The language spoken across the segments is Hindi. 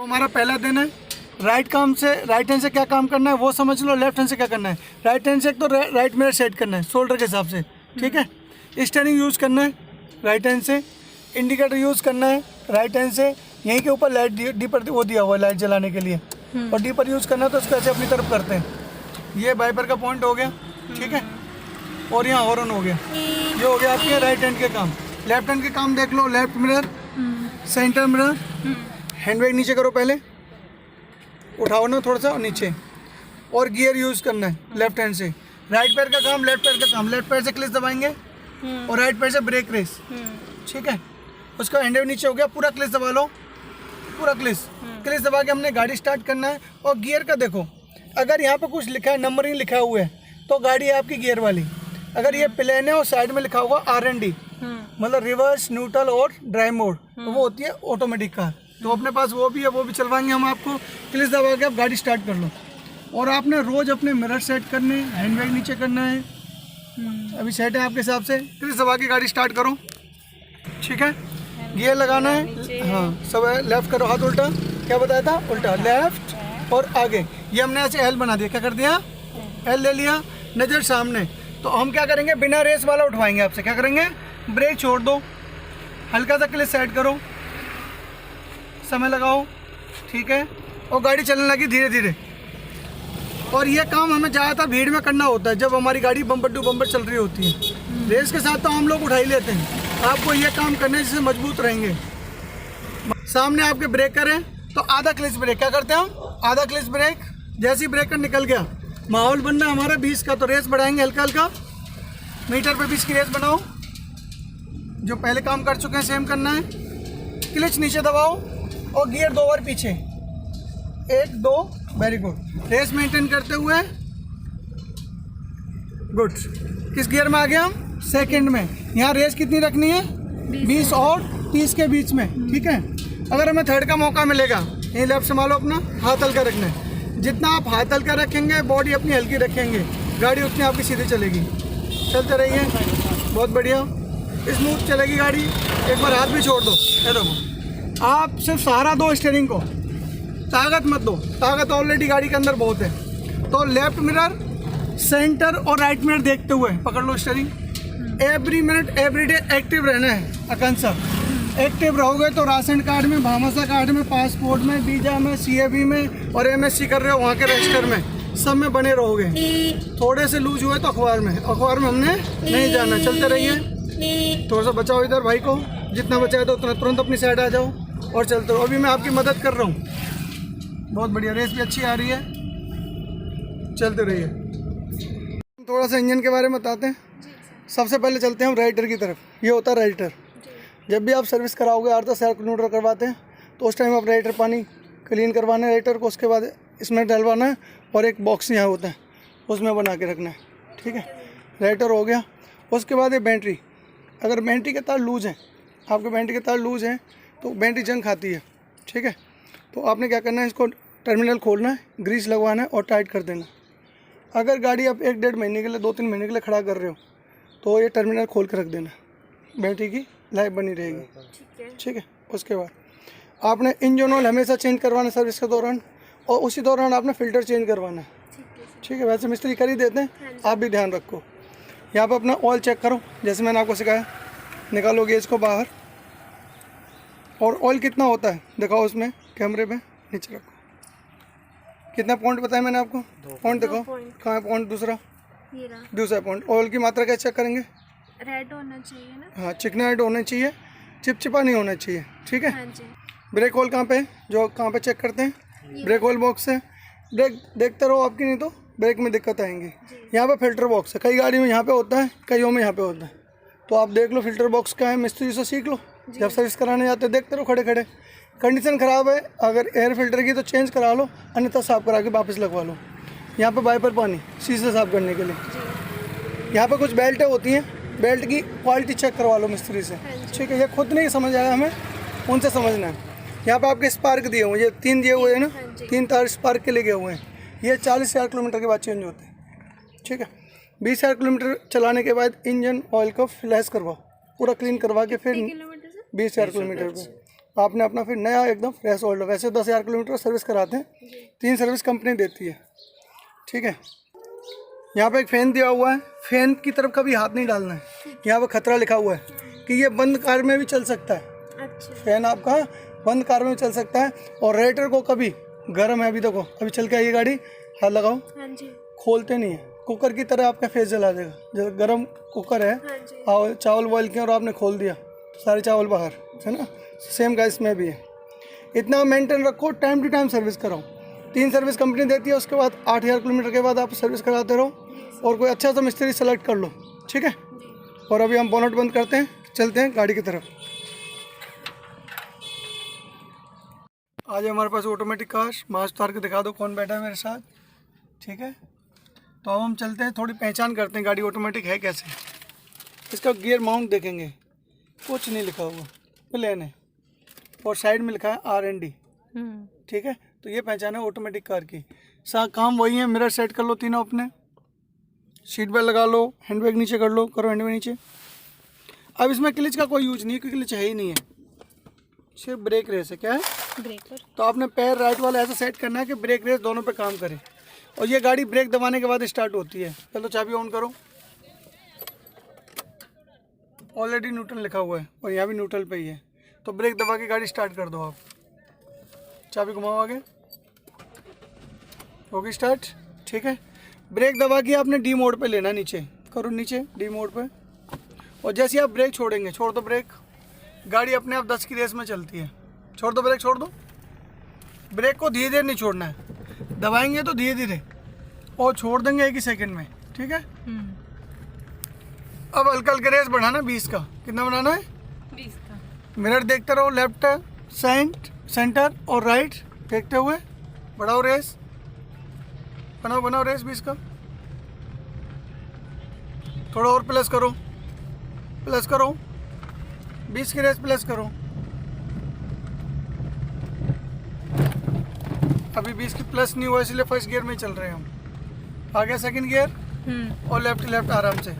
अब हमारा पहला दिन है। राइट हैंड से क्या काम करना है वो समझ लो, लेफ्ट हैंड से क्या करना है। राइट हैंड से एक तो राइट मिरर सेट करना है शोल्डर के हिसाब से, ठीक है। स्टीयरिंग यूज़ करना है राइट हैंड से। इंडिकेटर यूज़ करना है राइट हैंड से। यहीं के ऊपर लाइट डी पर वो दिया हुआ है लाइट जलाने के लिए, और डी पर यूज़ करना है तो इसको ऐसे अपनी तरफ करते हैं। ये वाइपर का पॉइंट हो गया, ठीक है। और यहाँ हॉर्न हो गया। ये हो गया आपके राइट हैंड के काम। लेफ्ट हैंड के काम देख लो। Left mirror, centre mirror, hand brake नीचे करो, पहले उठाओ ना थोड़ा सा और नीचे, और गियर यूज़ करना है लेफ्ट हैंड से। राइट पैर का काम, लेफ्ट पैर का काम। लेफ्ट पैर से क्लच दबाएंगे और राइट पैर से ब्रेक रेस, ठीक है। उसका हैंड नीचे हो गया, पूरा क्लच दबा लो, पूरा क्लच दबा के हमने गाड़ी स्टार्ट करना है। और गियर का देखो, अगर यहाँ पे कुछ लिखा है, नंबरिंग लिखा हुआ है, तो गाड़ी है आपकी गियर वाली। अगर ये प्लेन है और साइड में लिखा हुआ R&D, मतलब रिवर्स, न्यूट्रल और ड्राइव मोड, तो वो होती है ऑटोमेटिक कार। तो अपने पास वो भी है, वो भी चलवाएंगे हम आपको। क्लच दबा के आप गाड़ी स्टार्ट कर लो। और आपने रोज़ अपने मिरर सेट करने, हैंड ब्रेक नीचे करना है। अभी सेट है आपके हिसाब से। क्लच दबा के गाड़ी स्टार्ट करो, ठीक है। गियर लगाना है, हाँ सब है। लेफ्ट करो, हाथ उल्टा, क्या बताया था, उल्टा लेफ्ट और आगे। ये हमने ऐसे L बना दिया, क्या कर दिया, L ले लिया, नज़र सामने। तो हम क्या करेंगे, बिना रेस वाला उठवाएंगे आपसे। क्या करेंगे, ब्रेक छोड़ दो, हल्का सा क्लच सेट करो, समय लगाओ, ठीक है। और गाड़ी चलने लगी धीरे धीरे। और ये काम हमें ज़्यादातर भीड़ में करना होता है, जब हमारी गाड़ी बम्पर टू बम्पर चल रही होती है। रेस के साथ तो हम लोग उठा ही लेते हैं। आपको ये काम करने से जिससे मजबूत रहेंगे। सामने आपके ब्रेकर है, तो आधा क्लच ब्रेक। क्या करते हैं हम, आधा क्लच ब्रेक। जैसे ही ब्रेकर निकल गया, माहौल बनना है हमारा 20 का, तो रेस बढ़ाएंगे हल्का हल्का। मीटर पे 20 की रेस बनाओ। जो पहले काम कर चुके हैं सेम करना है। क्लच नीचे दबाओ और गियर 2 बार पीछे, 1 2, वेरी गुड। रेस मेंटेन करते हुए, गुड। किस गियर में आ गया हम, सेकंड में। यहाँ रेस कितनी रखनी है, 20 और 30 के बीच में, ठीक है। अगर हमें थर्ड का मौका मिलेगा, ये लेफ्ट संभालो, अपना हाथ हल्का रखना है। जितना आप हाथ हल्का रखेंगे, बॉडी अपनी हल्की रखेंगे, गाड़ी उतनी आपकी सीधी चलेगी। चलते रहिए, बहुत बढ़िया, स्मूथ चलेगी गाड़ी। एक बार हाथ भी छोड़ दो, ये देखो। आप सिर्फ सहारा दो स्टीयरिंग को, ताकत मत दो। ताकत ऑलरेडी गाड़ी के अंदर बहुत है। तो लेफ्ट मिरर, सेंटर और राइट मिरर देखते हुए पकड़ लो steering. Every minute every day active रहना है। आकांक्षा, एक्टिव रहोगे तो राशन कार्ड में, भामाशाह कार्ड में, पासपोर्ट में, वीजा में, CAB में, और MSc कर रहे हो वहाँ के रजिस्टर में, सब में बने रहोगे। थोड़े से लूज हुए तो अखबार में हमने नहीं जाना। चलते रहिए, थोड़ा सा बचाओ इधर भाई को, जितना बचाए तो उतना तुरंत अपनी साइड आ जाओ और चलते रहो। अभी मैं आपकी मदद कर रहा हूँ, बहुत बढ़िया। रेस भी अच्छी आ रही है, चलते रहिए। थोड़ा सा इंजन के बारे में बताते हैं। सबसे पहले चलते हैं हम राइटर की तरफ। ये होता है राइटर। जब भी आप सर्विस कराओगे, 8-10 हज़ार किलोमीटर करवाते हैं, तो उस टाइम आप राइटर पानी क्लीन करवाना है राइटर को। उसके बाद इसमें डलवाना है, और एक बॉक्स यहाँ होता है, उसमें बना के रखना है, ठीक है। राइटर हो गया। उसके बाद ये बैटरी, अगर बैटरी के तार लूज़ हैं, आपके बैटरी के तार लूज़ हैं, तो बैटरी जंग खाती है, ठीक है। तो आपने क्या करना है, इसको टर्मिनल खोलना है, ग्रीस लगवाना है और टाइट कर देना। अगर गाड़ी आप 1-1.5 महीने के लिए, 2-3 महीने के लिए खड़ा कर रहे हो, तो ये टर्मिनल खोल के रख देना, बैटरी की लाइफ बनी रहेगी, ठीक है। उसके बाद आपने इंजन ऑयल हमेशा चेंज करवाना सर्विस के दौरान, और उसी दौरान आपने फ़िल्टर चेंज करवाना है, ठीक है। वैसे मिस्त्री कर ही देते हैं, आप भी ध्यान रखो। यहाँ पर अपना ऑयल चेक करो, जैसे मैंने आपको सिखाया। निकालो गेज को बाहर, और ऑयल कितना होता है दिखाओ उसमें, कैमरे पे नीचे रखो। कितना पॉइंट बताया मैंने आपको, पॉइंट देखो कहाँ है पॉइंट, दूसरा पॉइंट। ऑयल की मात्रा क्या चेक करेंगे, रेड होना चाहिए ना, हाँ चिकना रेड होना चाहिए, चिपचिपा नहीं होना चाहिए, ठीक है। हाँ जी। ब्रेक ऑयल कहाँ पे, जो कहाँ पे चेक करते हैं, ब्रेक ऑयल बॉक्स से। ब्रेक देखते रहो आपकी, नहीं तो ब्रेक में दिक्कत आएंगी। यहाँ पे फिल्टर बॉक्स है, कई गाड़ी में यहाँ पे होता है, कईयों में यहाँ पे होता है। तो आप देख लो फिल्टर बॉक्स क्या है, मिस्त्री से सीख लो। जब सर्विस कराने जाते देखते रहो खड़े खड़े। कंडीशन ख़राब है, अगर एयर फिल्टर की तो चेंज करा लो, अन्यथा साफ़ करा के वापस लगवा लो। यहाँ पे वाइपर पानी शीशे साफ़ करने के लिए। यहाँ पे कुछ बेल्टें होती हैं, बेल्ट की क्वालिटी चेक करवा लो मिस्त्री से, ठीक है। ये खुद नहीं समझ आया हमें, उनसे समझना है। यहाँ पे आपके स्पार्क दिए हुए हैं, ये 3 दिए हुए हैं ना, 3 तार स्पार्क के लिए गए हुए हैं। ये 40,000 किलोमीटर के बाद चेंज होते हैं, ठीक है। 20,000 किलोमीटर चलाने के बाद इंजन ऑयल को फ्लैश करवाओ, पूरा क्लीन करवा के फिर 20,000 किलोमीटर पे आपने अपना फिर नया एकदम फ्रेश ऑयल। वैसे 10,000 किलोमीटर सर्विस कराते हैं, 3 सर्विस कंपनी देती है, ठीक है। यहाँ पे एक फ़ैन दिया हुआ है, फ़ैन की तरफ कभी हाथ नहीं डालना है। यहाँ पे खतरा लिखा हुआ है कि ये बंद कार में भी चल सकता है। अच्छा। फ़ैन आपका बंद कार में चल सकता है। और रेडिएटर को कभी गर्म है, अभी देखो अभी चल के आई गाड़ी, हाथ लगाओ, हाँ जी। खोलते नहीं है, कुकर की तरह आपका फेस जला देगा। जब गर्म कुकर है, हाँ जी। और चावल बॉयल किए और आपने खोल दिया तो सारे चावल बाहर, है ना। सेम का इसमें भी है। इतना मेंटेन रखो, टाइम टू टाइम सर्विस कराओ। 3 सर्विस कंपनी देती है, उसके बाद 8,000 किलोमीटर के बाद आप सर्विस कराते रहो और कोई अच्छा सा मिस्त्री सेलेक्ट कर लो, ठीक है। और अभी हम बोनट बंद करते हैं, चलते हैं गाड़ी की तरफ। आज हमारे पास ऑटोमेटिक कार, मास्क उतार के दिखा दो कौन बैठा है मेरे साथ, ठीक है। तो अब हम चलते हैं, थोड़ी पहचान करते हैं गाड़ी ऑटोमेटिक है कैसे। इसका गियर माउंट देखेंगे, कुछ नहीं लिखा हुआ, प्लेन है और साइड में लिखा है R&D, ठीक है। तो ये पहचान है ऑटोमेटिक कार की। काम वही है, मिरर सेट कर लो तीनों अपने, सीट बेल्ट लगा लो, हैंड बैग नीचे कर लो, करो हैंड बैग नीचे। अब इसमें क्लिच का कोई यूज नहीं है, क्योंकि क्लिच है ही नहीं है, सिर्फ ब्रेक रेस है। क्या है? ब्रेकर। तो आपने पैर राइट वाला ऐसा सेट करना है कि ब्रेक रेस दोनों पे काम करे। और ये गाड़ी ब्रेक दबाने के बाद स्टार्ट होती है। चलो चाबी ऑन करो, ऑलरेडी न्यूट्रल लिखा हुआ है और यहाँ भी न्यूट्रल पे ही है। तो ब्रेक दबा के गाड़ी स्टार्ट कर दो आप, चाबी घुमाओ आगे, होगी स्टार्ट, ठीक है। ब्रेक दबा के आपने डी मोड पे लेना, नीचे करो, नीचे डी मोड पे। और जैसे ही आप ब्रेक छोड़ेंगे, छोड़ दो ब्रेक, गाड़ी अपने आप 10 की रेस में चलती है। छोड़ दो ब्रेक, छोड़ दो। ब्रेक को धीरे धीरे नहीं छोड़ना है, दबाएंगे तो धीरे धीरे, और छोड़ देंगे 1 ही सेकंड में, ठीक है। अब हल्का हल्का रेस बढ़ाना 20 का। कितना बनाना है? 20 का। मिरर देखते रहो, लेफ्ट सेंटर और राइट देखते हुए बढ़ाओ रेस, बनाओ रेस 20 का। थोड़ा और प्लस करो 20 की रेस प्लस करो। अभी 20 की प्लस नहीं हुआ, इसलिए फर्स्ट गियर में चल रहे हैं हम। आ गया सेकंड गियर और लेफ्ट आराम से।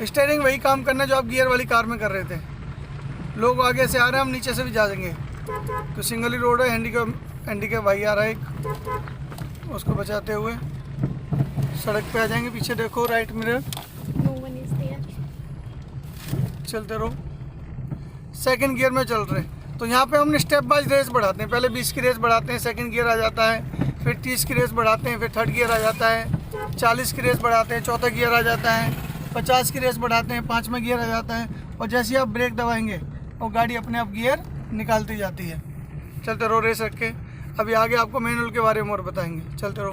स्टीयरिंग वही काम करना जो आप गियर वाली कार में कर रहे थे। लोग आगे से आ रहे हैं, हम नीचे से भी जा देंगे। तो सिंगल ही रोड है, हैंडीकैप भाई आ रहा है एक, उसको बचाते हुए सड़क पे आ जाएंगे। पीछे देखो, राइट मिरर, चलते रहो। सेकंड गियर में चल रहे हैं, तो यहाँ पे हमने स्टेप बाइज रेस बढ़ाते हैं। पहले 20 की रेस बढ़ाते हैं, सेकंड गियर आ जाता है, फिर 30 की रेस बढ़ाते हैं, फिर थर्ड गियर आ जाता है, 40 की रेस बढ़ाते हैं, चौथा गियर आ जाता है, 50 की रेस बढ़ाते हैं, 5वां गियर आ जाता है। और जैसे ही आप ब्रेक दबाएंगे और गाड़ी अपने आप गियर निकालती जाती है। चलते रहो रेस रख के। अभी आगे आपको मैनुअल के बारे में और बताएंगे, चलते रहो।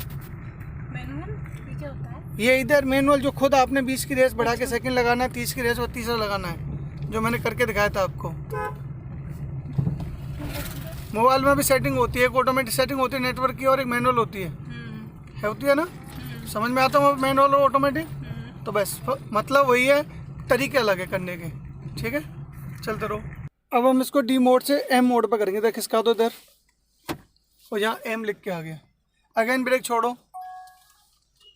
मैनुअल ये क्या होता है? ये इधर मैनुअल जो खुद आपने 20 की रेस बढ़ा के सेकंड लगाना है, 30 की रेस और तीसरा लगाना है, जो मैंने करके दिखाया था आपको। मोबाइल में भी सेटिंग होती है, एक ऑटोमेटिक सेटिंग होती है नेटवर्क की और एक मैनुअल होती है होती है ना। समझ में आता है मैनुअल और ऑटोमेटिक? तो बस मतलब वही है, तरीके अलग है करने के, ठीक है। चलते रहो। अब हम इसको डी मोड से एम मोड पर करेंगे। देख इसका तो इधर, और यहाँ एम लिख के आ गया। अगेन ब्रेक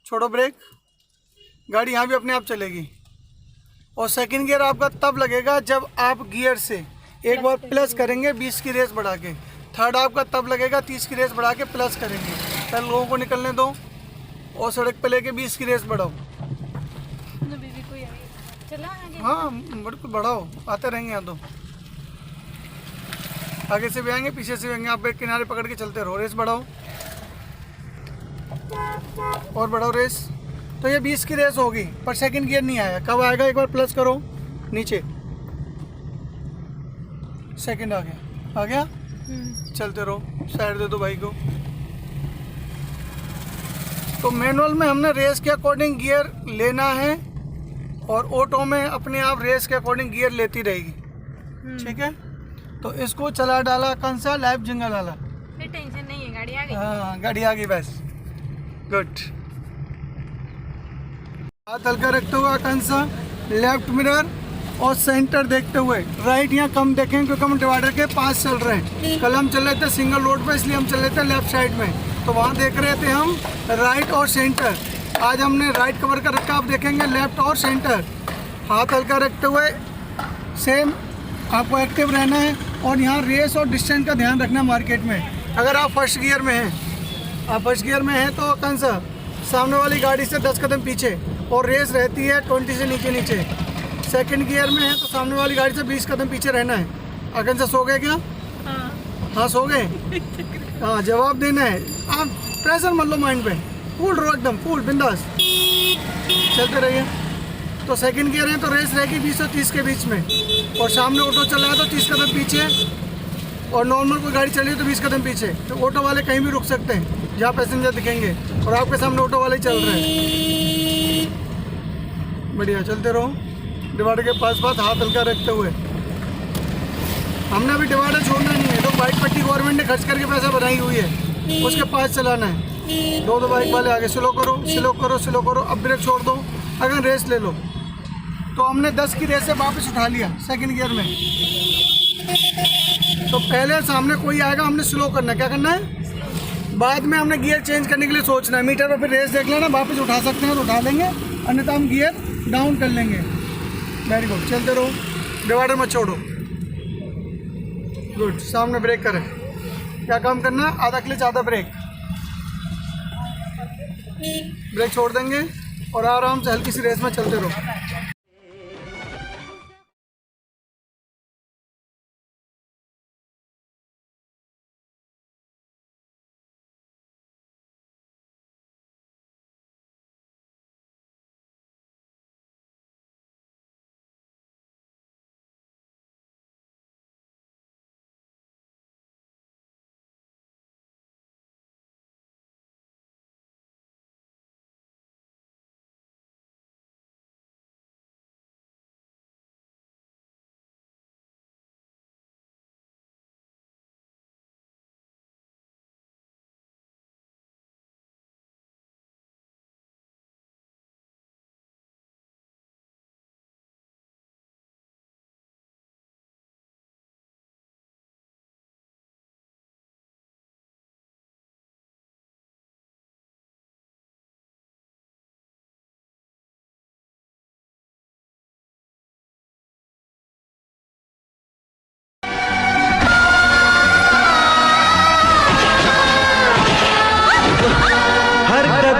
छोड़ो ब्रेक, गाड़ी यहाँ भी अपने आप चलेगी। और सेकंड गियर आपका तब लगेगा जब आप गियर से एक बार प्लस करेंगे 20 की रेस बढ़ा के। थर्ड आपका तब लगेगा 30 की रेस बढ़ा के प्लस करेंगे। पहले लोगों को निकलने दो और सड़क पे लेके 20 की रेस बढ़ाओ। हाँ बिल्कुल बढ़ाओ, आते रहेंगे यहाँ तो, आगे से भी आएंगे पीछे से भी आएंगे। आप एक किनारे पकड़ के चलते रहो, रेस बढ़ाओ और बढ़ाओ रेस। तो ये 20 की रेस होगी, पर सेकंड गियर नहीं आया। कब आएगा? एक बार प्लस करो नीचे, सेकंड आ गया। चलते रहो, साइड दे दो भाई को। तो मैनुअल में हमने रेस के अकॉर्डिंग गियर लेना है और ऑटो में अपने आप रेस के अकॉर्डिंग गियर लेती रहेगी, ठीक है। तो इसको चला डाला, कौन सा लाइव जिंगल वाला, फिर टेंशन नहीं है, गाड़ी आ गई। हाँ गाड़ी आ गई, बस गुड। हाथ हल्का रखते हुए कौन सा लेफ्ट मिरर और सेंटर देखते हुए। राइट यहाँ कम देखें क्योंकि हम डिवाइडर के पास चल रहे हैं। कल हम चल रहे थे सिंगल रोड पे, इसलिए हम चल रहे थे लेफ्ट साइड में, तो वहाँ देख रहे थे हम राइट और सेंटर। आज हमने राइट कवर कर रखा, आप देखेंगे लेफ्ट और सेंटर। हाथ हल्का रखते हुए, सेम आपको एक्टिव रहना है। और यहाँ रेस और डिस्टेंस का ध्यान रखना मार्केट में। अगर आप फर्स्ट गियर में हैं, तो कौन सा सामने वाली गाड़ी से 10 कदम पीछे, और रेस रहती है 20 से नीचे। सेकंड गियर में है तो सामने वाली गाड़ी से 20 कदम पीछे रहना है। अगन से सो गए क्या? हाँ सो गए। हाँ जवाब देना है, आप प्रेशर मत लो माइंड पे, कूल रहो एकदम, कूल बिंदास चलते रहिए। तो सेकंड गियर है तो रेस रहेगी 20 और 30 के बीच में, और सामने ऑटो चल रहा है तो 30 कदम पीछे, और नॉर्मल कोई गाड़ी चल रही है तो 20 कदम पीछे। तो ऑटो वाले कहीं भी रुक सकते हैं जहाँ पैसेंजर दिखेंगे, और आपके सामने ऑटो वाले चल रहे हैं। बढ़िया चलते रहो, डिवाइडर के पास हाथ हल्का रखते हुए। हमने अभी डिवाइडर छोड़ना नहीं है, तो बाइक पट्टी गवर्नमेंट ने खर्च करके पैसा बनाई हुई है, उसके पास चलाना है। दो बाइक वाले आगे स्लो करो, अब ब्रेक छोड़ दो, अगर रेस ले लो। तो हमने 10 की रेस से वापस उठा लिया सेकंड गियर में, तो पहले सामने कोई आएगा, हमने स्लो करना है। क्या करना है? बाद में हमने गियर चेंज करने के लिए सोचना है, मीटर पर फिर रेस देख लेना, वापस उठा सकते हैं तो उठा लेंगे, अन्यथा हम गियर डाउन कर लेंगे। वेरी गुड, चलते रहो, डिवाइडर मत छोड़ो। गुड, सामने ब्रेक करें। क्या काम करना है? आधा क्लच आधा ब्रेक छोड़ देंगे और आराम से हल्की सी रेस में चलते रहो।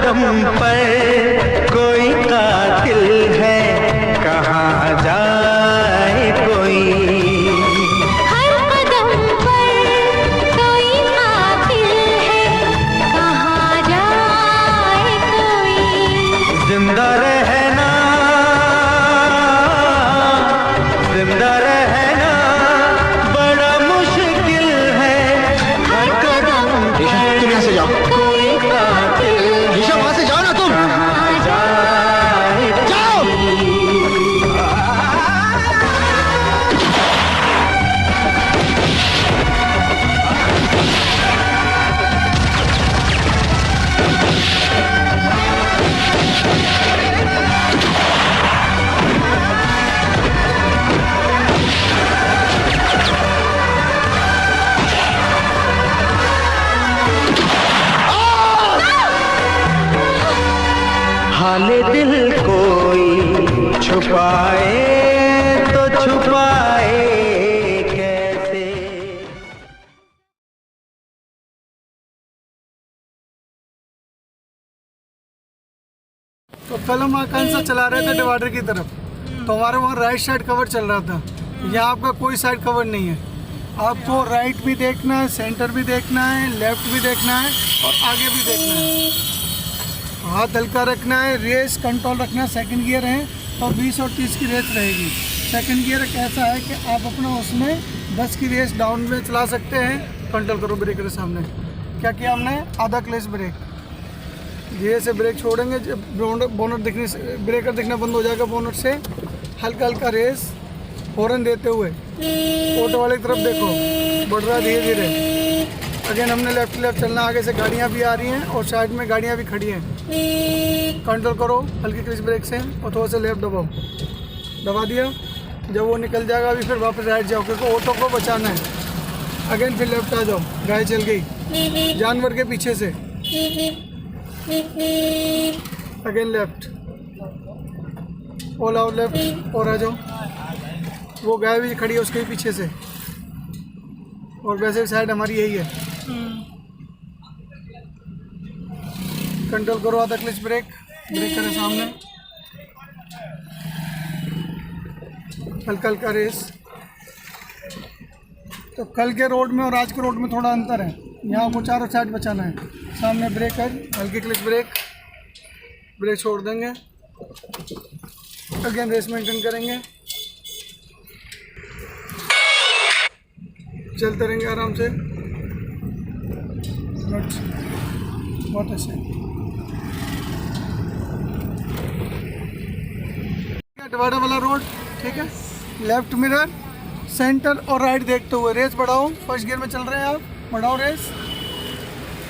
कदम पर कोई कातिल है, कहाँ जाए कोई। हर कदम पर कोई कातिल है, कहाँ जाए कोई। जिंदा रहना बड़ा मुश्किल है, हर कदम पर तुम यहाँ से जाओ, कोई कातिल ईशा वहाँ से जाओ ना तुम, जाओ। हाले दिल कोई छुपाए तो छुपाए कैसे। तो कल हम कौन सा चला रहे थे डिवाइडर की तरफ, तो हमारे वहाँ राइट साइड कवर चल रहा था। यहाँ आपका कोई साइड कवर नहीं है, आपको राइट भी देखना है, सेंटर भी देखना है, लेफ्ट भी देखना है, और आगे भी देखना है। हाथ हल्का रखना है, रेस कंट्रोल रखना है। सेकंड गियर है तो 20 और 30 की रेस रहेगी। सेकंड गियर एक ऐसा है कि आप अपना उसमें 10 की रेस डाउन में चला सकते हैं। कंट्रोल करो ब्रेक के सामने। क्या किया हमने? आधा क्लच ब्रेक, धीरे से ब्रेक छोड़ेंगे। जब बोनट दिखने से, ब्रेकर दिखना बंद हो जाएगा बोनट से, हल्का हल्का रेस हॉर्न देते हुए ऑटो वाले की तरफ देखो, बढ़ रहा है धीरे धीरे। अगेन हमने लेफ्ट चलना, आगे से गाड़ियाँ भी आ रही हैं और साइड में गाड़ियाँ भी खड़ी हैं। कंट्रोल करो हल्की क्लच ब्रेक से, और थोड़ा सा लेफ्ट दबाओ, दबा दिया। जब वो निकल जाएगा अभी फिर वापस राइट जाओ, क्योंकि ऑटो को बचाना है। अगेन फिर लेफ्ट आ जाओ, गाय चल गई जानवर के पीछे से। Again left, all out left, और आ जाओ। वो गाय भी खड़ी है उसके पीछे से, और वैसे साइड हमारी यही है। कंट्रोल करो आधा क्लच ब्रेक, ब्रेक करें सामने, हल्का हल्का रेस। तो कल के रोड में और आज के रोड में थोड़ा अंतर है, यहाँ आपको चारों साइड बचाना है। सामने ब्रेक कर, हल्की क्लच ब्रेक, ब्रेक छोड़ देंगे, अगेन रेस मेंटेन करेंगे, चलते रहेंगे आराम से। बहुत अच्छे। डिवाइडर वाला रोड, ठीक है। लेफ्ट मिरर, सेंटर और राइट देखते हुए रेस बढ़ाओ। फर्स्ट गियर में चल रहे हैं आप, बढ़ाओ रेस,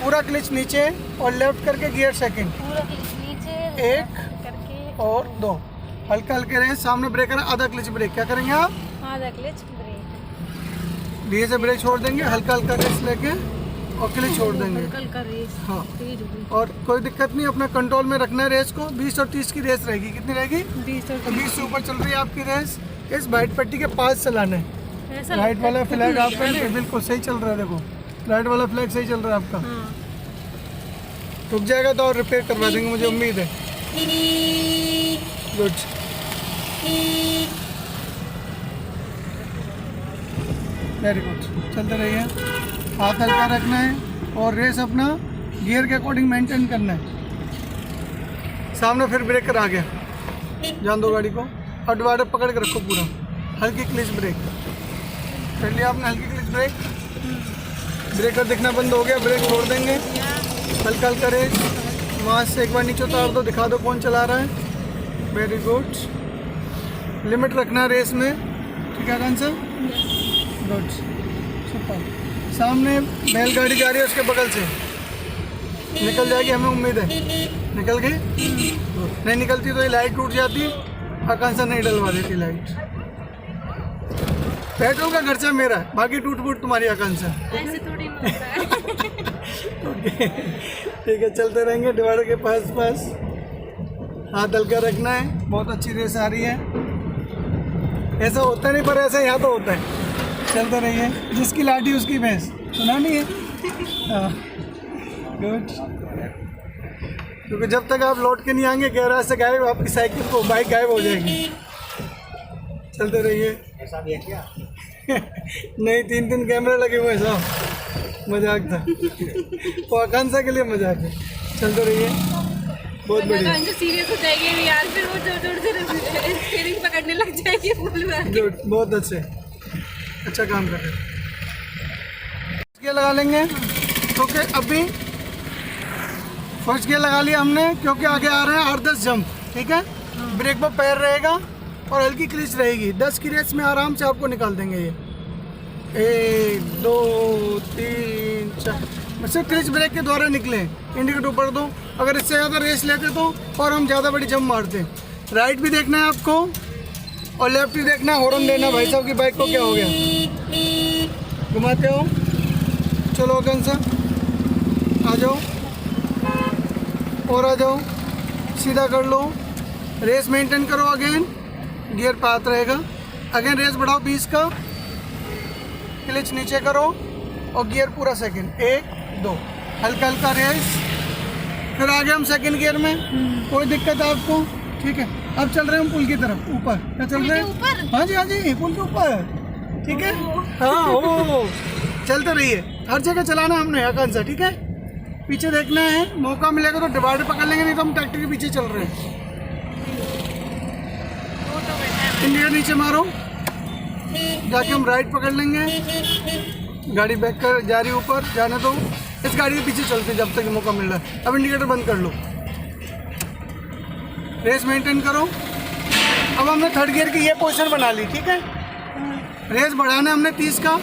पूरा क्लिच नीचे और लेफ्ट करके गियर सेकंड, पूरा क्लिच नीचे एक करके और दो, हल्का हल्के रेस। सामने ब्रेक है, आधा क्लिच ब्रेक। क्या करेंगे आप? आधा क्लिच ब्रेक, धीरे से ब्रेक छोड़ देंगे, हल्का हल्का रेस लेके और क्लिच छोड़ देंगे। कल का रेस हाँ, तेज हो गई। और कोई दिक्कत नहीं, अपना कंट्रोल में रखना है रेस को। 20 और 30 की रेस रहेगी। कितनी रहेगी? 20 और तो 20 से ऊपर चल रही है आपकी रेस। इस वाइट पट्टी के पास चलाना है। ऐसा राइट लगता है वाला कि फ्लैग नहीं आपका नहीं, बिल्कुल सही चल रहा है। देखो राइट वाला फ्लैग सही चल रहा है आपका। हाँ। रुक जाएगा तो और रिपेयर करवा देंगे, मुझे उम्मीद है। गुड। वेरी गुड, चलते रहिए। हाथ हल्का रखना है और रेस अपना गियर के अकॉर्डिंग मेंटेन करना है। सामने फिर ब्रेक कर आ गया, जान दो गाड़ी को। और डिवाइडर पकड़ के रखो पूरा, हल्की क्लिच ब्रेक कर लिया आपने, हल्की क्लिच ब्रेक। ब्रेकर दिखना बंद हो गया, ब्रेक छोड़ देंगे, हल्का हल्का रेस। वहाँ से एक बार नीचे उतार दो, दिखा दो कौन चला रहा है। Very good. लिमिट रखना है रेस में, ठीक है आंसर? Good, super. सामने बैलगाड़ी जा रही है, उसके बगल से निकल जाएगी, हमें उम्मीद है। निकल गई? नहीं निकलती तो ये लाइट टूट जाती, आकांक्षा नहीं डलवा देती लाइट। पेट्रोल का खर्चा मेरा है, बाकी टूट फूट तुम्हारी आकांक्षा। ऐसे थोड़ी होता है। ओके, ठीक है, चलते रहेंगे डिवाइडर के पास पास। हाथ हल्का रखना है। बहुत अच्छी रेस आ रही है। ऐसा होता नहीं, पर ऐसा यहाँ तो होता है। चलते रहिए, जिसकी लाठी उसकी भैंस, सुना नहीं है? हाँ, गुड। क्योंकि जब तक आप लौट के नहीं आएंगे गैराज से गायब, आपकी साइकिल को बाइक गायब हो जाएगी। चलते रहिए। ऐसा भी है क्या? नहीं, 3 कैमरे लगे हुए हैं साहब, मजाक था। वो आकांक्षा के लिए मजाक है। चलते रहिए, बहुत बढ़िया। सीरियस हो जाएगी यार, फिर वो जोर से स्टीयरिंग पकड़ने लग जाएगी फुल में। गुड, बहुत अच्छे, अच्छा काम कर रहे हैं। गियर लगा लेंगे क्योंकि अभी फर्स्ट गियर लगा लिया हमने, क्योंकि आगे आ रहे हैं 8-10 जंप, ठीक है। ब्रेक पर पैर रहेगा और हल्की क्लिच रहेगी। 10 की रेस में आराम से आपको निकाल देंगे ये। 1 2 3 4, सिर्फ क्लिच ब्रेक के द्वारा निकले। इंडिकेटर ऊपर दो, अगर इससे ज़्यादा रेस लेते तो और हम ज़्यादा बड़ी जंप मारते। राइट भी देखना है आपको और लेफ्ट भी देखना है। हॉर्न देना, भाई साहब की बाइक को क्या हो गया, घुमाते हो। चलो आकांक्षा, आ जाओ और आ जाओ, सीधा कर लो, रेस मेंटेन करो। अगेन गियर पात रहेगा, अगेन रेस बढ़ाओ 20 का, क्लिच नीचे करो और गियर पूरा सेकंड। 1 2, हल्का हल्का रेस। फिर आगे हम सेकंड गियर में, कोई दिक्कत है आपको? ठीक है, अब चल रहे हैं हम पुल की तरफ, ऊपर। क्या चल रहे हैं? हाँ जी हाँ जी, पुल के ऊपर, ठीक है। हाँ ओ, चलते रहिए, हर जगह चलाना हमने आकांक्षा, ठीक है। पीछे देखना है, मौका मिलेगा तो डिवाइडर पकड़ लेंगे, नहीं तो हम ट्रैक्टर के पीछे चल रहे हैं। इंडिकेटर नीचे मारो, जाके हम राइट पकड़ लेंगे। गाड़ी बैक कर जा रही ऊपर, जाने दो। इस गाड़ी के पीछे चलते जब तक मौका मिल रहा है। अब इंडिकेटर बंद कर लो, रेस मेंटेन करो। अब हमने थर्ड गियर की ये पोजीशन बना ली, ठीक है। रेस बढ़ाना हमने 30 का।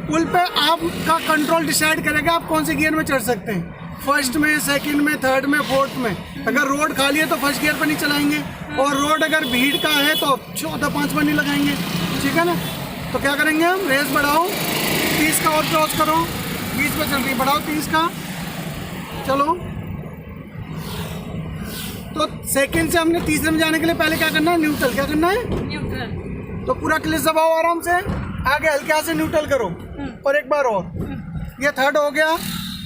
पुल पे आपका कंट्रोल डिसाइड करेगा आप कौन से गियर में चढ़ सकते हैं, फर्स्ट में, सेकंड में, थर्ड में, फोर्थ में। अगर रोड खाली है तो फर्स्ट गियर पर नहीं चलाएंगे, और रोड अगर भीड़ का है तो चौथा 5 पर नहीं लगाएंगे, ठीक है ना। तो क्या करेंगे हम, रेस बढ़ाओ 30 का और क्रॉस करो, 20 पे चल रही, बढ़ाओ 30 का, चलो। तो सेकंड से हमने तीसरे में जाने के लिए पहले क्या करना है, न्यूट्रल। क्या करना है, न्यूट्रल। तो पूरा क्लिच दबाओ आराम से, आगे हल्के हाथ से न्यूट्रल करो, और एक बार और। ये थर्ड हो गया।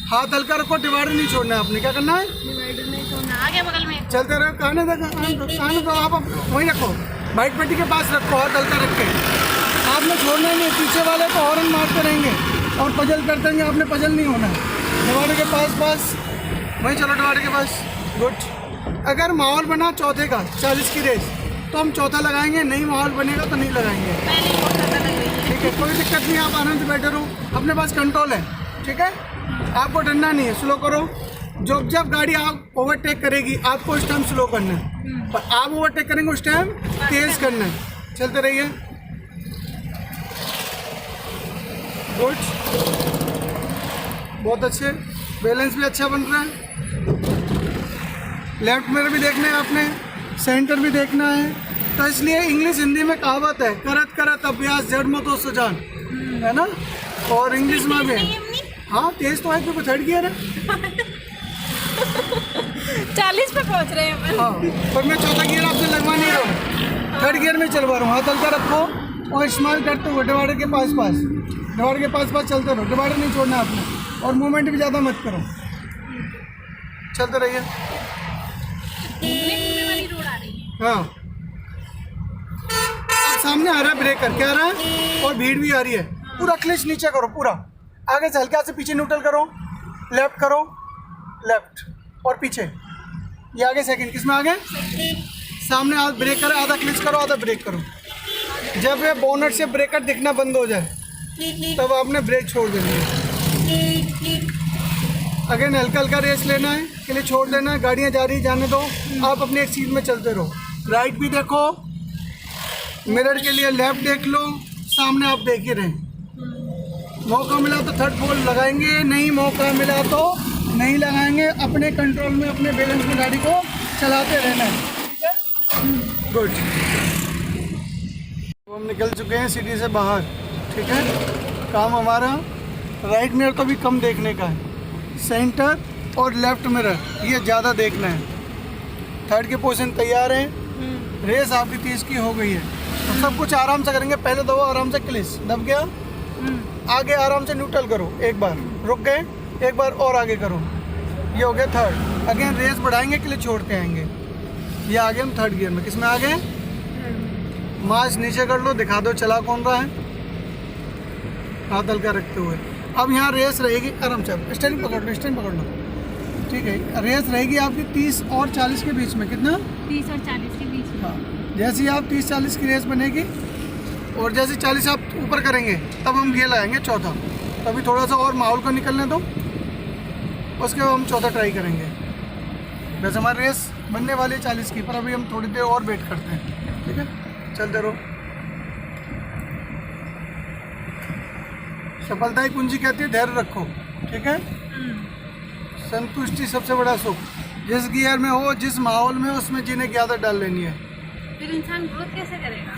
हाथ हल्का रखो, डिवाइडर नहीं छोड़ना है आपने। क्या करना है? डिवाइडर नहीं छोड़ना। आगे बगल में चलते रहो। कहने दो आप वहीं रखो, बाइक पट्टी के पास रखो, हाथ हल्का रख के। आपने छोड़ना ही नहीं, पीछे वाले को हॉर्न मारते रहेंगे और पजल करते रहेंगे। आपने पजल नहीं होना है। डिवाइडर के पास वहीं चलो, डिवाइडर के पास। गुड। अगर माहौल बना चौथे का 40 की रेस तो हम चौथा लगाएंगे, नहीं माहौल बनेगा तो नहीं लगाएंगे। पहले बहुत ज़्यादा लग रही है। ठीक है, कोई दिक्कत नहीं, आप आराम से बैठे रहो, अपने पास कंट्रोल है। ठीक है, आपको डरना नहीं है। स्लो करो। जब गाड़ी आप ओवरटेक करेगी आपको उस टाइम स्लो करना है, पर आप ओवरटेक करेंगे उस टाइम तेज करना है। चलते रहिए। गुड, बहुत अच्छे। बैलेंस भी अच्छा बन रहा है। लेफ्ट मिरर भी देखना है आपने, सेंटर भी देखना है। तो इसलिए इंग्लिश हिंदी में कहावत है, करत करत अभ्यास जड़ में तो सुजान, है ना। और इंग्लिश में भी हाँ तेज तो है क्योंकि थर्ड गियर है। 40 पे पहुंच रहे हैं। हाँ, पर मैं चौथा गियर आपसे लगवा नहीं रहा हूँ, थर्ड गियर में चलवा रहा हूँ। हाथ हल्का रखो और इस्तेमाल करते हुए डिवाइडर के पास चलते रहो। डिवाइडर नहीं छोड़ना आपने, और मूवमेंट भी ज़्यादा मत करो। चलते रहिए। वाली रोड आ रही है। हाँ, अब सामने आ रहा है ब्रेकर, क्या आ रहा है, और भीड़ भी आ रही है। पूरा क्लच नीचे करो, पूरा आगे से हल्का से पीछे न्यूट्रल करो, लेफ्ट करो, लेफ्ट और पीछे। ये आगे सेकंड, किस में आगे? सामने आधा ब्रेक करो, आधा क्लिच करो, आधा ब्रेक करो। जब ये बोनट से ब्रेकर दिखना बंद हो जाए तब आपने ब्रेक छोड़ देनी है। अगेन हल्का हल्का रेस लेना है, के लिए छोड़ देना है। गाड़ियाँ जा रही जाने दो, आप अपनी एक सीट में चलते रहो। राइट भी देखो, मिरर के लिए लेफ्ट देख लो, सामने आप देख ही रहें। मौका मिला तो थर्ड पोल लगाएंगे, नहीं मौका मिला तो नहीं लगाएंगे। अपने कंट्रोल में, अपने बैलेंस में गाड़ी को चलाते रहना है। ठीक है, गुड। तो हम निकल चुके हैं सिटी से बाहर। ठीक है, काम हमारा राइट मिरर तो भी कम देखने का है, सेंटर और लेफ्ट मिरर ये ज़्यादा देखना है। थर्ड के पोजीशन तैयार है, रेस आपकी 30 की हो गई है। तो सब कुछ आराम से करेंगे। पहले दो आराम से क्लिच दब गया, आगे आराम से न्यूट्रल करो, एक बार रुक गए, एक बार और आगे करो। ये हो गया थर्ड। अगेन रेस बढ़ाएंगे, क्लिच छोड़ते आएंगे। ये आगे हम थर्ड गियर में, किस में आ गए? मार्च नीचे कर लो, दिखा दो चला कौन रहा है, हाथ हल्का रखते हुए। अब यहाँ रेस रहेगी, आराम से स्टैंड पकड़ लो, स्टैंड पकड़ लो। ठीक है, रेस रहेगी आपकी 30 और 40 के बीच में। कितना? 30 और 40 के बीच में। हाँ, जैसे ही आप 30-40 की रेस बनेगी और जैसे 40 आप ऊपर करेंगे तब हम गियर लगाएंगे चौथा। तभी थोड़ा सा और माहौल को निकलने दो, उसके बाद हम चौथा ट्राई करेंगे। वैसे हमारी रेस बनने वाली है 40 की, पर अभी हम थोड़ी देर और वेट करते हैं। ठीक है, चलते रहो। सफलता की कुंजी कहती है धैर्य रखो। ठीक है, संतुष्टि सबसे बड़ा सुख। जिस गियर में हो, जिस माहौल में, उसमें जीने की आदत डाल लेनी है। फिर इंसान ग्रोथ कैसे करेगा?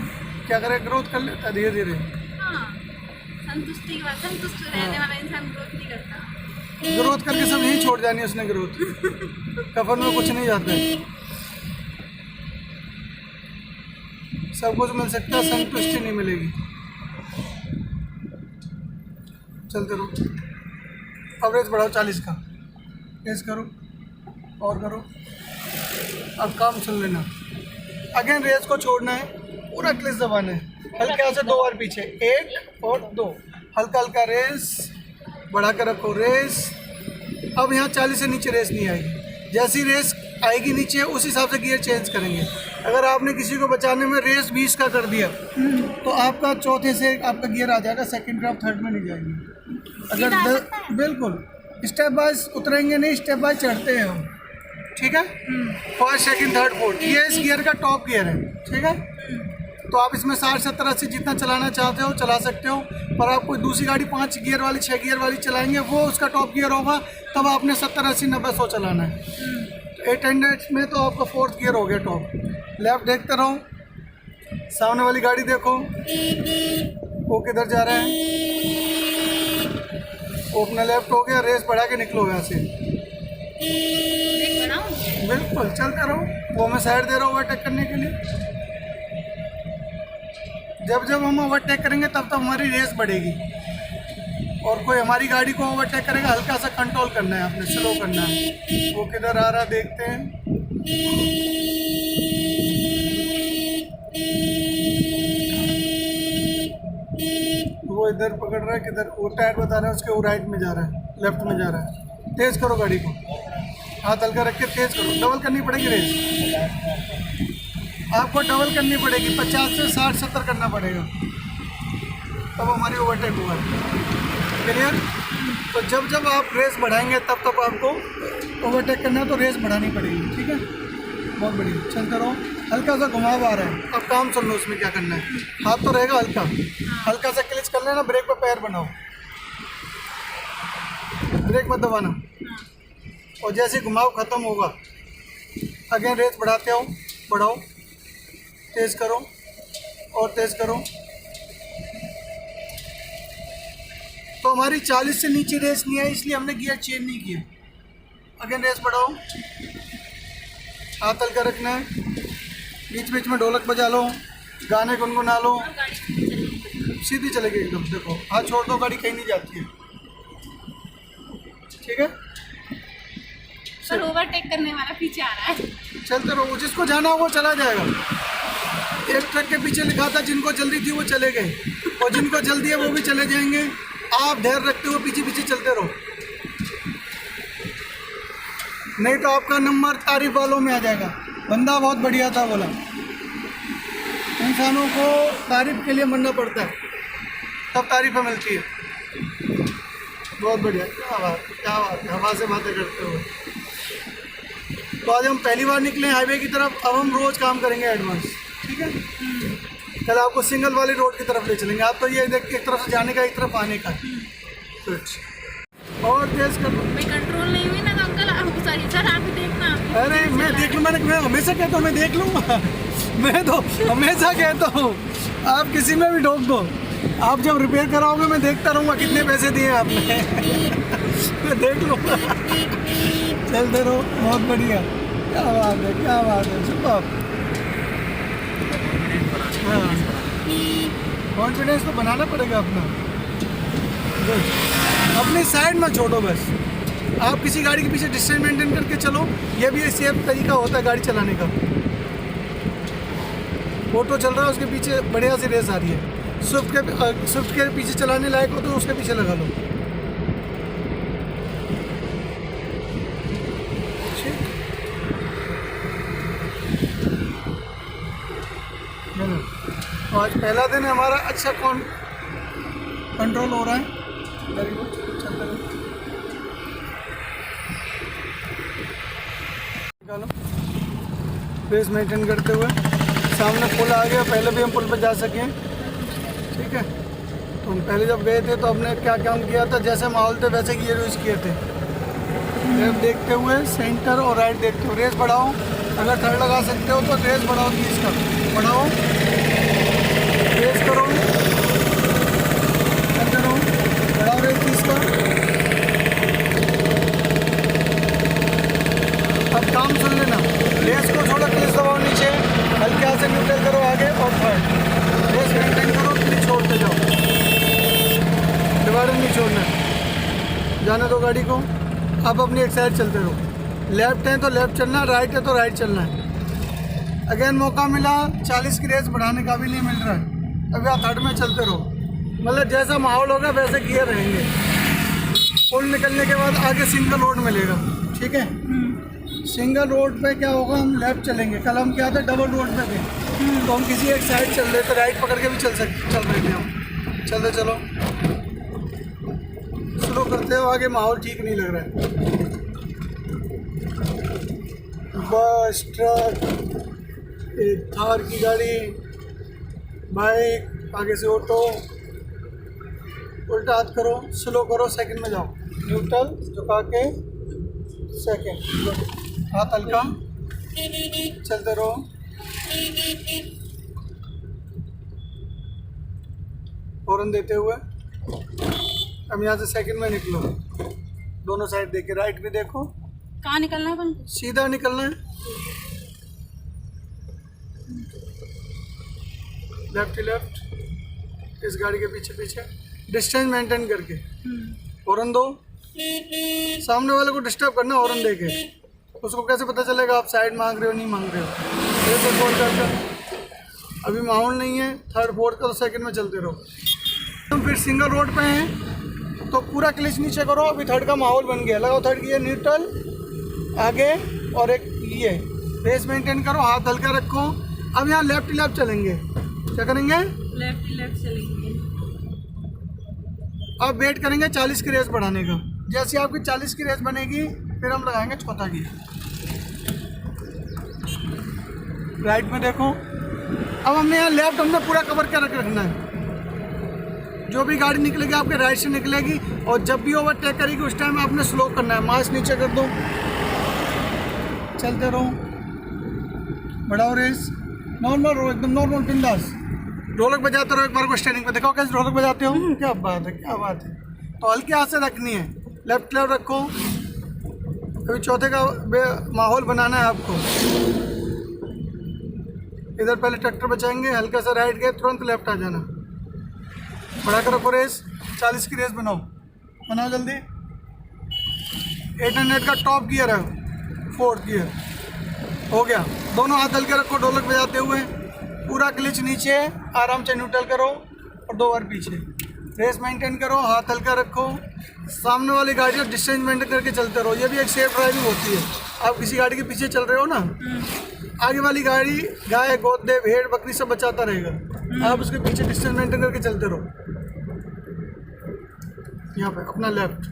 क्या करे? ग्रोथ कर लेता है धीरे धीरे। हाँ, संतुष्टि के बाद संतुष्ट रहने वाला इंसान ग्रोथ नहीं करता। ग्रोथ करके सब यही छोड़ जानी है उसने ग्रोथ। कफन में कुछ नहीं जाता है, सब कुछ मिल सकता है, संतुष्टि नहीं मिलेगी। चलते रहो। अब रेस बढ़ाओ 40 का, रेस करो और करो। अब काम सुन लेना। अगेन रेस को छोड़ना है, पूरा क्लिच दबाना है, हल्का से 2 बार पीछे, 1 और 2, हल्का हल्का रेस बढ़ा कर रखो। रेस अब यहाँ 40 से नीचे रेस नहीं आएगी। जैसी रेस आएगी नीचे उस हिसाब से गियर चेंज करेंगे। अगर आपने किसी को बचाने में रेस 20 का कर दिया तो आपका चौथे से आपका गियर आ जाएगा, सेकंड और थर्ड में नहीं जाएगी। अगर बिल्कुल स्टेप बाय उतरेंगे नहीं, स्टेप बाय चढ़ते हैं हम। ठीक है, फर्स्ट सेकंड थर्ड फोर्थ, ये इस गियर का टॉप गियर है। ठीक है, तो आप इसमें 60-70-80 जितना चलाना चाहते हो चला सकते हो। पर आप कोई दूसरी गाड़ी 5 गियर वाली 6 गियर वाली चलाएंगे, वो उसका टॉप गियर होगा, तब आपने 70-80-90-100 चलाना है। तो 800 में तो आपका 4th गियर हो गया टॉप। लेफ्ट देखते रहो, सामने वाली गाड़ी देखो वो किधर जा रहा है। वो अपना लेफ्ट हो गया, रेस बढ़ा के निकलो यहाँ से। बिल्कुल चलते रहो, वो मैं साइड दे रहा हूँ ओवरटेक करने के लिए। जब जब हम ओवरटेक करेंगे तब तब हमारी रेस बढ़ेगी। और कोई हमारी गाड़ी को ओवरटेक करेगा, हल्का सा कंट्रोल करना है, आपने स्लो करना है। वो किधर आ रहा देखते हैं। वो इधर पकड़ रहा है, किधर वो टायर बता रहा है उसके, वो राइट में जा रहा है, लेफ्ट में जा रहा है। तेज करो गाड़ी को, हाथ हल्का रख के तेज करो। डबल करनी पड़ेगी रेस, आपको डबल करनी पड़ेगी, 50 से 60-70 करना पड़ेगा, तब हमारी ओवरटेक हुआ। क्लियर? तो जब जब आप रेस बढ़ाएंगे तब तब आपको ओवरटेक करना है, तो रेस बढ़ानी पड़ेगी। ठीक है, बहुत बढ़िया, चलते रहो। हल्का सा घुमाव आ रहा है, अब काम सुन लो उसमें क्या करना है। हाथ तो रहेगा हल्का, हल्का सा क्लिच कर लेना, ब्रेक पे पैर बनाओ, ब्रेक मत दबाना। और जैसे घुमाव ख़त्म होगा अगेन रेस बढ़ाते हो, बढ़ाओ, तेज़ करो और तेज़ करो। तो हमारी 40 से नीचे रेस नहीं है, इसलिए हमने गियर चेंज नहीं किया। अगेन रेस बढ़ाओ, हाथ हल्का रखना है, बीच बीच में ढोलक बजा लो, गाने गुनगुना लो, सीधी चलेगी एकदम। देखो हाथ छोड़ दो, गाड़ी कहीं नहीं जाती है। ठीक है, सर ओवरटेक करने वाला पीछे आ रहा है। चलते रहो, जिसको जाना हो वो चला जाएगा। एक ट्रक के पीछे लिखा था जिनको जल्दी थी वो चले गए, और जिनको जल्दी है वो भी चले जाएंगे। आप धैर्य रखते हुए पीछे पीछे चलते रहो, नहीं तो आपका नंबर तारीफ वालों में आ जाएगा। बंदा बहुत बढ़िया था बोला, इंसानों को तारीफ के लिए मरना पड़ता है, तब तारीफें मिलती है। बहुत बढ़िया, क्या बात, क्या बात है, हवा से बातें करते हुए। तो आज हम पहली बार निकले हाईवे की तरफ, अब हम रोज़ काम करेंगे एडवांस। ठीक है, कल आपको सिंगल वाली रोड की तरफ ले चलेंगे। आप तो ये देख एक तरफ से जाने का, एक तरफ आने का। कुछ और तेज कर लो। मैं कंट्रोल नहीं हुई ना तो अंकल सॉरी सर, आप ही देखना। अरे मैं देख लूँ, मैं हमेशा कहता हूँ मैं देख लूँगा। मैं तो हमेशा कहता हूँ, आप किसी में भी ठोक दो, आप जब रिपेयर कराओगे मैं देखता रहूँगा कितने पैसे दिए आपने। मैं देख लूँगा। चलते रहो, बहुत बढ़िया, क्या बात है, क्या बात है, सुपर। हाँ, कॉन्फिडेंस तो बनाना पड़ेगा अपना। अपनी साइड में छोड़ो बस, आप किसी गाड़ी के पीछे डिस्टेंस मेंटेन करके चलो, ये भी एक सेफ तरीका होता है गाड़ी चलाने का। ऑटो चल रहा है, उसके पीछे बढ़िया सी रेस आ रही है, स्विफ्ट के पीछे चलाने लायक हो तो उसके पीछे लगा लो। तो आज पहला दिन है हमारा, अच्छा कंट्रोल हो रहा है। वेरी गुड, चलते रहो। निकालो, पेस मेंटेन करते हुए। सामने पुल आ गया, पहले भी हम पुल पर जा सकें। ठीक है, तो हम पहले जब गए थे तो हमने क्या काम किया था, जैसे माहौल थे वैसे गियर यूज़ किए थे। लेफ्ट देखते हुए, सेंटर और राइट देखते हुए रेस बढ़ाओ। अगर थर्ड लगा सकते हो तो रेस बढ़ाओ, 30 का बढ़ाओ, रेस करो, करो, बढ़ाओ रेस 30 का। अब काम सुन लेना, रेस को छोड़ो, क्लिच दबाओ नीचे, हल्के हाथ से न्यूट्रल करो आगे और थर्ड, रेस मेंटेन करो, क्लिच छोड़ते जाओ, डिवाइडर नहीं छोड़ना, जाने दो गाड़ी को। अब अपनी एक साइड चलते रहो, लेफ्ट है तो लेफ्ट चलना, राइट है तो राइट चलना है। अगेन मौका मिला, 40 की रेस बढ़ाने का भी नहीं मिल रहा है, अभी आप थर्ड में चलते रहो, मतलब जैसा माहौल होगा वैसे गियर रहेंगे। पुल निकलने के बाद आगे सिंगल रोड मिलेगा। ठीक है, सिंगल रोड पे क्या होगा, हम लेफ्ट चलेंगे। कल हम क्या थे, डबल रोड पे थे, तो हम किसी एक साइड चल रहे थे, राइट पकड़ के भी चल रहे थे हम। चलते चलो, स्लो करते हो, आगे माहौल ठीक नहीं लग रहा है। बस, ट्रक, एक थार की गाड़ी, बाइक, आगे से ऑटो, उल्टा हाथ करो, स्लो करो, सेकंड में जाओ, न्यूट्रल झुका के सेकंड, हाथ हल्का, चलते रहो। हॉर्न देते हुए अब यहाँ से सेकंड में निकलो, दोनों साइड देखे, राइट भी देखो, कहाँ निकलना है अपन? सीधा निकलना है, लेफ्ट ही लेफ्ट, इस गाड़ी के पीछे पीछे डिस्टेंस मेंटेन करके हॉर्न दो। सामने वाले को डिस्टर्ब करना हॉर्न दे के। उसको कैसे पता चलेगा आप साइड मांग रहे हो नहीं मांग रहे हो। ये तो कॉल करकर अभी माहौल नहीं है, थर्ड फोर्थ का तो सेकंड में चलते रहो। हम फिर सिंगल रोड पे हैं तो पूरा क्लिच नीचे करो। अभी थर्ड का माहौल बन गया, लगाओ थर्ड गियर न्यूट्रल आगे और एक ये रेस मेंटेन करो, हाथ हल्का रखो। अब यहाँ लेफ्ट चलेंगे। क्या करेंगे? लेफ्ट चलेंगे। अब वेट करेंगे 40 की रेस बढ़ाने का। जैसे आपकी 40 की रेस बनेगी फिर हम लगाएंगे चौथा गियर। राइट में देखो। अब हमने यहाँ लेफ्ट हमने पूरा कवर कर रखना है। जो भी गाड़ी निकलेगी आपके राइट से निकलेगी और जब भी ओवरटेक करेगी उस टाइम आपने स्लो करना है। मास्क नीचे कर दो, चलते रहो, बढ़ाओ रेस, नॉर्मल रहो, एकदम नॉर्मल बिंदास। ढोलक बजाते रहो। एक बार को स्टेरिंग पे दिखाओ कैसे ढोलक बजाते हो। क्या बात है, क्या बात है। तो हल्के हाथ से रखनी है, लेफ्ट रखो। अभी चौथे का माहौल बनाना है आपको। इधर पहले ट्रैक्टर बचाएंगे, हल्का सा राइट गए, तुरंत लेफ्ट आ जाना। बढ़ा कर रखो रेस, 40 की रेस बनाओ जल्दी। 800 का टॉप गियर है, फोर्थ गियर हो गया। दोनों हाथ हल्के रखो ढोलक बजाते हुए। पूरा क्लिच नीचे, आराम से न्यूट्रल करो और 2 बार पीछे। रेस मेंटेन करो, हाथ हल्का रखो। सामने वाली गाड़ी का डिस्टेंस मेंटेन करके चलते रहो। ये भी एक सेफ ड्राइविंग होती है। आप किसी गाड़ी के पीछे चल रहे हो ना, आगे वाली गाड़ी गाय गोदे भेड़ बकरी सब बचाता रहेगा। आप उसके पीछे डिस्टेंस मेंटेन करके चलते रहो। यहाँ पे अपना लेफ्ट,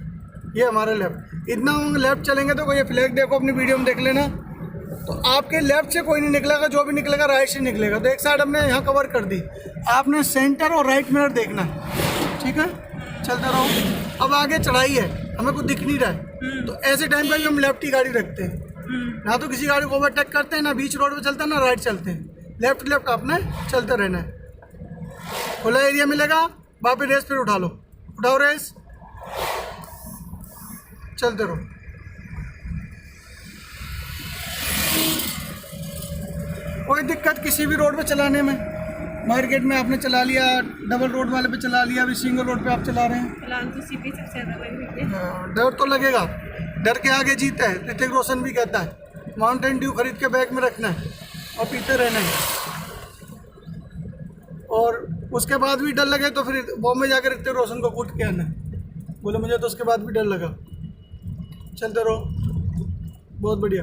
ये हमारा लेफ्ट। इतना हम लेफ्ट चलेंगे तो ये फ्लैग देखो, अपनी वीडियो में देख लेना। तो आपके लेफ्ट से कोई नहीं निकलेगा, जो भी निकलेगा राइट से निकलेगा। तो एक साइड हमने यहाँ कवर कर दी। आपने सेंटर और राइट मिरर देखना है, ठीक है। चलते रहो। अब आगे चढ़ाई है, हमें कुछ दिख नहीं रहा है, तो ऐसे टाइम पर भी हम लेफ्ट ही गाड़ी रखते हैं। ना तो किसी गाड़ी को ओवरटेक करते हैं, ना बीच रोड पे चलते हैं, ना राइट चलते हैं। लेफ्ट आपने चलते रहना है। खुला एरिया मिलेगा, वापस रेस फिर उठा लो, उठाओ रेस, चलते रहो। कोई दिक्कत किसी भी रोड पे चलाने में, मार्केट में आपने चला लिया, डबल रोड वाले पे चला लिया, अभी सिंगल रोड पे आप चला रहे हैं। फिलहाल तो सीपी सबसे ज़्यादा लगी है। डर तो लगेगा, डर के आगे जीत है। ऋतिक रोशन भी कहता है माउंटेन ड्यू खरीद के बैग में रखना है और पीते रहना है। और उसके बाद भी डर लगे तो फिर बॉम्बे जाकर ऋतिक रोशन को कूट के आना है। बोले मुझे तो उसके बाद भी डर लगा। चलते रहो, बहुत बढ़िया।